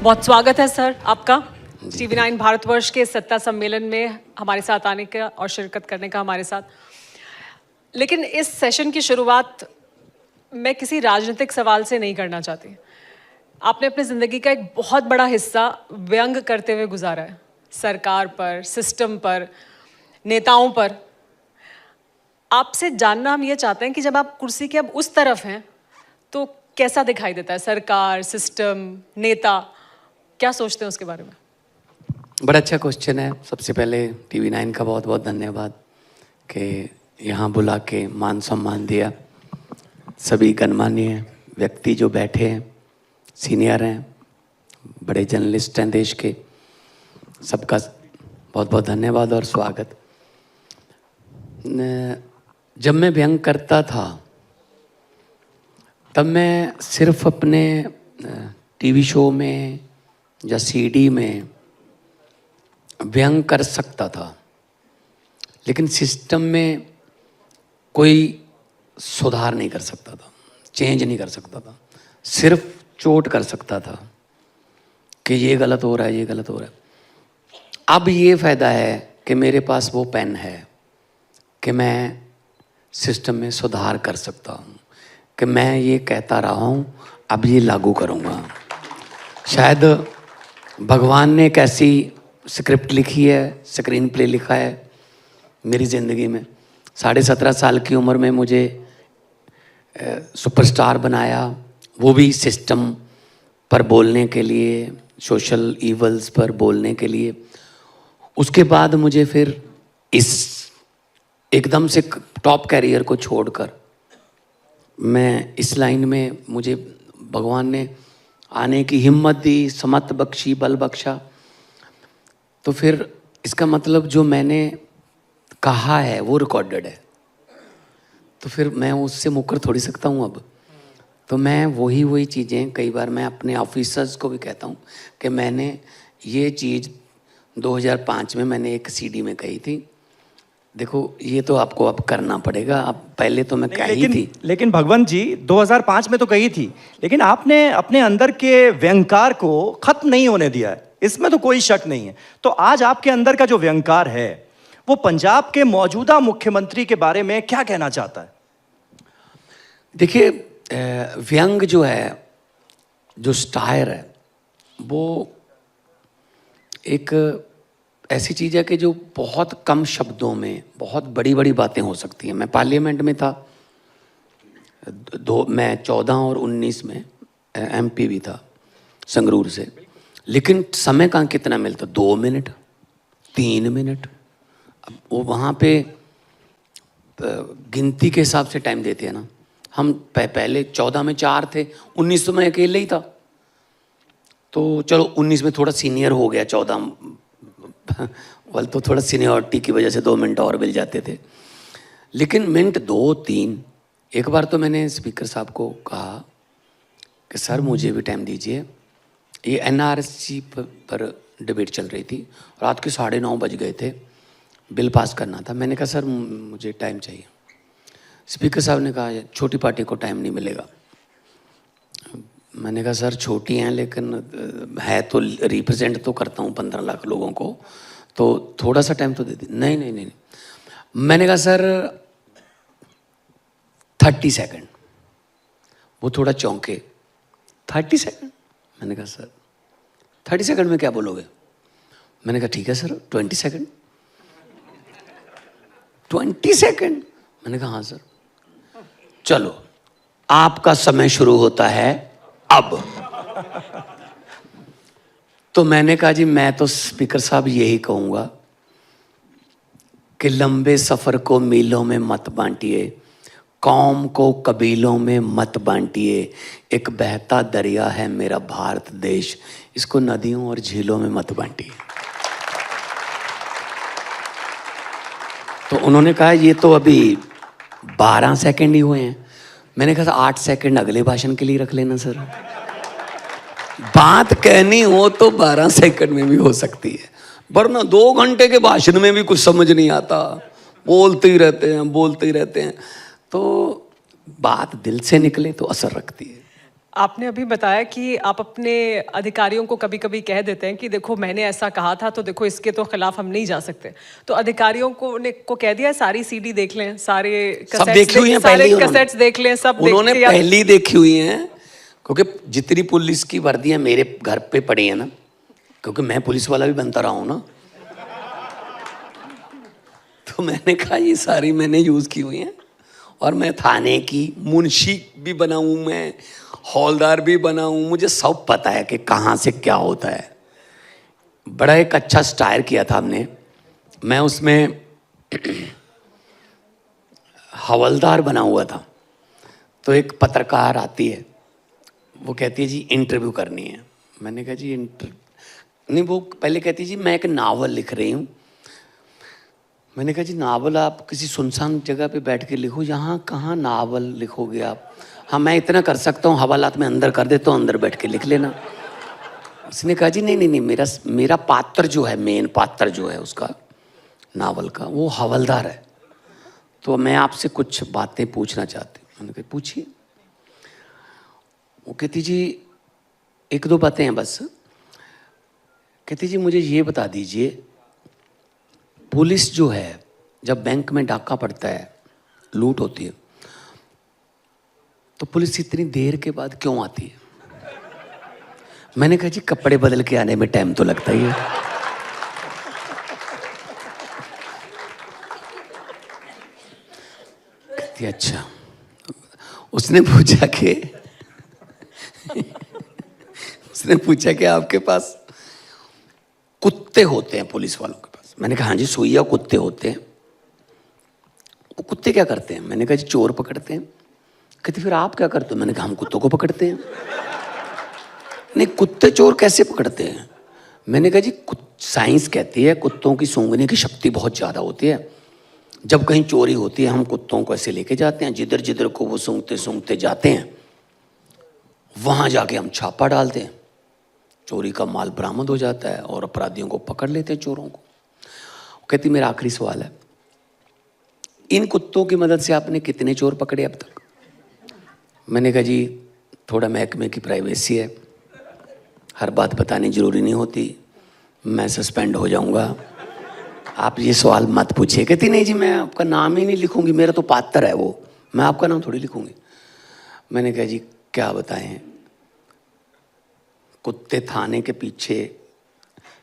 बहुत स्वागत है सर आपका TV9 भारतवर्ष के सत्ता सम्मेलन में हमारे साथ आने का और शिरकत करने का हमारे साथ। लेकिन इस सेशन की शुरुआत मैं किसी राजनीतिक सवाल से नहीं करना चाहती। आपने अपनी ज़िंदगी का एक बहुत बड़ा हिस्सा व्यंग करते हुए गुजारा है, सरकार पर, सिस्टम पर, नेताओं पर। आपसे जानना हम ये चाहते हैं कि जब आप कुर्सी के अब उस तरफ हैं तो कैसा दिखाई देता है सरकार, सिस्टम, नेता? क्या सोचते हैं उसके बारे में? बड़ा अच्छा क्वेश्चन है। सबसे पहले TV9 का बहुत बहुत धन्यवाद कि यहाँ बुला के मान सम्मान दिया। सभी गणमान्य व्यक्ति जो बैठे हैं, सीनियर हैं, बड़े जर्नलिस्ट हैं देश के, सबका बहुत बहुत धन्यवाद और स्वागत। जब मैं व्यंग करता था तब मैं सिर्फ अपने TV शो में या CD में व्यंग कर सकता था, लेकिन सिस्टम में कोई सुधार नहीं कर सकता था, चेंज नहीं कर सकता था। सिर्फ चोट कर सकता था कि ये गलत हो रहा है, ये गलत हो रहा है। अब ये फ़ायदा है कि मेरे पास वो पेन है कि मैं सिस्टम में सुधार कर सकता हूँ, कि मैं ये कहता रहा हूँ, अब ये लागू करूँगा। शायद भगवान ने एक ऐसी स्क्रिप्ट लिखी है, स्क्रीन प्ले लिखा है मेरी ज़िंदगी में। 17.5 साल की उम्र में मुझे सुपरस्टार बनाया, वो भी सिस्टम पर बोलने के लिए, सोशल ईवल्स पर बोलने के लिए। उसके बाद मुझे फिर इस एकदम से टॉप कैरियर को छोड़कर मैं इस लाइन में, मुझे भगवान ने आने की हिम्मत दी, समत बख्शी, बल बख्शा। तो फिर इसका मतलब जो मैंने कहा है वो रिकॉर्डेड है, तो फिर मैं उससे मुकर थोड़ी सकता हूँ अब। तो मैं वही चीज़ें, कई बार मैं अपने ऑफिसर्स को भी कहता हूँ कि मैंने ये चीज़ 2005 में मैंने एक CD में कही थी, देखो ये तो आपको अब करना पड़ेगा। अब पहले तो मैं कही थी, लेकिन भगवंत जी 2005 में तो कही थी, लेकिन आपने अपने अंदर के व्यंगकार को खत्म नहीं होने दिया है, इसमें तो कोई शक नहीं है। तो आज आपके अंदर का जो व्यंगकार है वो पंजाब के मौजूदा मुख्यमंत्री के बारे में क्या कहना चाहता है? देखिए, व्यंग जो है, जो स्टायर है, वो एक ऐसी चीज़ है कि जो बहुत कम शब्दों में बहुत बड़ी बड़ी बातें हो सकती हैं। मैं पार्लियामेंट में था, मैं 14 और 19 में MP भी था संगरूर से, लेकिन समय का कितना मिलता? 2 मिनट, 3 मिनट। अब वो वहाँ पे गिनती के हिसाब से टाइम देते हैं ना। हम पहले 14 में 4 थे, 19 तो मैं अकेले ही था। तो चलो 19 में थोड़ा सीनियर हो गया, 14 वाल तो थोड़ा सीनियरिटी की वजह से 2 मिनट और मिल जाते थे, लेकिन मिनट 2-3। एक बार तो मैंने स्पीकर साहब को कहा कि सर मुझे भी टाइम दीजिए। ये NRC पर डिबेट चल रही थी, रात के 9:30 बज गए थे, बिल पास करना था। मैंने कहा सर मुझे टाइम चाहिए। स्पीकर साहब ने कहा छोटी पार्टी को टाइम नहीं मिलेगा। मैंने कहा सर छोटी हैं, लेकिन है तो रिप्रेजेंट तो करता हूँ 15 लाख लोगों को, तो थोड़ा सा टाइम तो दे दीजिए। नहीं। मैंने कहा सर 30 सेकंड। वो थोड़ा चौंके, 30 सेकंड? मैंने कहा सर 30 सेकंड में क्या बोलोगे? मैंने कहा ठीक है सर 20 सेकंड। 20 सेकंड? मैंने कहा हाँ सर। चलो आपका समय शुरू होता है अब। तो मैंने कहा जी मैं तो स्पीकर साहब यही कहूँगा कि लंबे सफ़र को मीलों में मत बांटिए, कौम को कबीलों में मत बांटिए। एक बहता दरिया है मेरा भारत देश, इसको नदियों और झीलों में मत बांटिए। तो उन्होंने कहा ये तो अभी 12 सेकंड ही हुए हैं। मैंने कहा 8 सेकंड अगले भाषण के लिए रख लेना सर। बात कहनी हो तो 12 सेकंड में भी हो सकती है, वरना 2 घंटे के भाषण में भी कुछ समझ नहीं आता, बोलते ही रहते हैं। तो बात दिल से निकले तो असर रखती है। आपने अभी बताया कि आप अपने अधिकारियों को कभी कभी कह देते हैं कि देखो मैंने ऐसा कहा था तो देखो इसके तो खिलाफ हम नहीं जा सकते, तो अधिकारियों को कह दिया सारी सीडी देख लें, सारे सब देखी हुई हैं सारे पहले ही उन्होंने। कैसेट्स देख लें, सब देख उन्होंने लिया। पहले ही देखी हुई हैं, क्योंकि जितनी पुलिस की वर्दियां मेरे घर पे पड़ी है ना, क्योंकि मैं पुलिस वाला भी बनता रहा हूं ना, तो मैंने कहा ये सारी मैंने यूज की हुई हैं। और मैं थाने की मुंशी भी बना हूं, मैं हौलदार भी बना हूं, मुझे सब पता है कि कहाँ से क्या होता है। बड़ा एक अच्छा स्टायर किया था हमने, मैं उसमें हवलदार बना हुआ था। तो एक पत्रकार आती है, वो कहती है जी इंटरव्यू करनी है। मैंने कहा जी नहीं, वो पहले कहती है जी मैं एक नावल लिख रही हूँ। मैंने कहा जी नावल आप किसी सुनसान जगह पे बैठ के लिखो, यहाँ कहाँ नावल लिखोगे आप। हाँ मैं इतना कर सकता हूँ, हवालात में अंदर कर देता हूँ, अंदर बैठ के लिख लेना। उसने कहा जी नहीं नहीं नहीं, मेरा पात्र जो है, मेन पात्र जो है उसका नावल का, वो हवलदार है, तो मैं आपसे कुछ बातें पूछना चाहती हूँ। मैंने कहा पूछिए। वो कहती जी एक दो बातें हैं बस। कहती जी मुझे ये बता दीजिए, पुलिस जो है जब बैंक में डाका पड़ता है, लूट होती है, तो पुलिस इतनी देर के बाद क्यों आती है। मैंने कहा जी कपड़े बदल के आने में टाइम तो लगता ही है। कहती अच्छा। उसने पूछा कि आपके पास कुत्ते होते हैं पुलिस वालों के पास। मैंने कहा हाँ जी सुइया कुत्ते होते हैं। वो कुत्ते क्या करते हैं। मैंने कहा जी चोर पकड़ते हैं। कहते फिर आप क्या करते हो। मैंने कहा हम कुत्तों को पकड़ते हैं। नहीं कुत्ते चोर कैसे पकड़ते हैं। मैंने कहा जी साइंस कहती है कुत्तों की सूंघने की शक्ति बहुत ज़्यादा होती है। जब कहीं चोरी होती है हम कुत्तों को ऐसे लेके जाते हैं, जिधर जिधर को वो सूंघते सूंघते जाते हैं वहाँ जाके हम छापा डालते हैं, चोरी का माल बरामद हो जाता है और अपराधियों को पकड़ लेते हैं, चोरों को। कहती मेरा आखिरी सवाल है, इन कुत्तों की मदद से आपने कितने चोर पकड़े अब तक। मैंने कहा जी थोड़ा महकमे की प्राइवेसी है, हर बात बतानी जरूरी नहीं होती, मैं सस्पेंड हो जाऊंगा, आप ये सवाल मत पूछिए। कहती नहीं जी मैं आपका नाम ही नहीं लिखूंगी, मेरा तो पात्र है वो, मैं आपका नाम थोड़ी लिखूंगी। मैंने कहा जी क्या बताएं, कुत्ते थाने के पीछे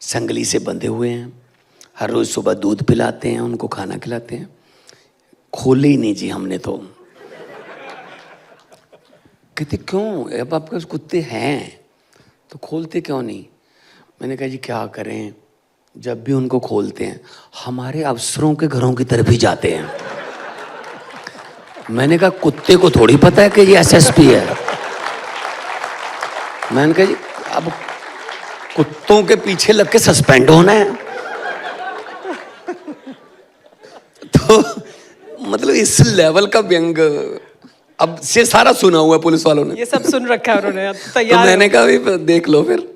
संगली से बंधे हुए हैं, हर रोज सुबह दूध पिलाते हैं, उनको खाना खिलाते हैं। खोले ही नहीं जी हमने तो। कहते क्यों, अब आपके पास कुत्ते हैं तो खोलते क्यों नहीं। मैंने कहा जी क्या करें, जब भी उनको खोलते हैं हमारे अफसरों के घरों की तरफ ही जाते हैं। मैंने कहा कुत्ते को थोड़ी पता है कि ये एसएसपी है। मैंने कहा जी अब कुत्तों के पीछे लग के सस्पेंड होना है। तो मतलब इस लेवल का व्यंग अब से सारा सुना हुआ है पुलिस वालों ने, ये सब सुन रखा है उन्होंने, अब तो तैयार मैंने कहा भी देख लो फिर।